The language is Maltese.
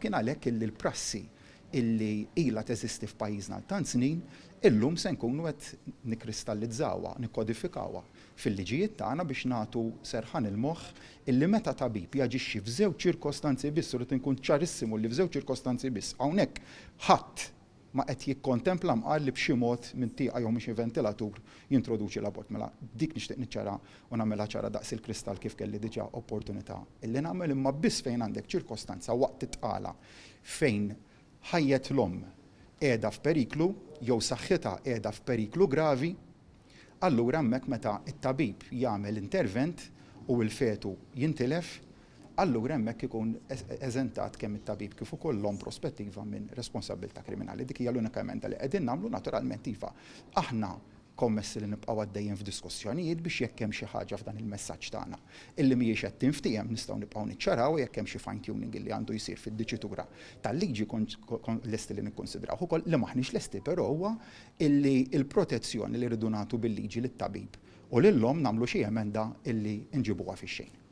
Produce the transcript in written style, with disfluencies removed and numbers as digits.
Kien għalhekk illi l-prassi illi ilha teżisti f'pajjiżna għal tant snin, illum se nkunu qed nikkristallizzawha, nikkodifikawha fil-liġijiet tagħna biex nagħtu serħan il-moħħ illi meta tabib jaġixxi f'żewġ ċirkostanzi biss, irid inkun ċarissimu li f'żewġ ċirkostanzi biss, hawnhekk ħadd ma qed jikkontempla mqal li b'xi mod minn tieqa jew xi ventilatur jintroduċi l-abort. Mela dik nixtieq niċċara u nagħmilha ċara daqs il-kristall kif kelli diġà opportunità illi nagħmel imma biss fejn għandek ċirkostanza waqt titqala fejn ħajjet l-omm qiegħda f'periklu jew saħħitha qiegħda f'periklu gravi, allura hemmhekk meta t-tabib jagħmel intervent u l-fetu jintilef, allura hemmhekk ikun eżentat kemm it-tabib kif ukoll l-omm prospettiva minn responsabbiltà kriminali. Dik hija l-unika emenda li qegħdin nagħmlu naturalment iva. Aħna kommessi li nibqgħu għaddejjin f'diskussjonijiet biex jekk hemm xi ħaġa f'dan il-messaġġ tagħna illi mhijiex qed tinftiehem nistgħu nibqgħu niċċaraw jekk hemm xi fine tuning illi għandu jsir fid-diċitura tal-liġi lesti li nikkonsidraw ukoll li maħniex lesti però huwa illi l-protezzjoni li rridu nagħtu bil-liġi lit-tabib u lill-omm nagħmlu xi emenda illi nġibuha fix-xejn.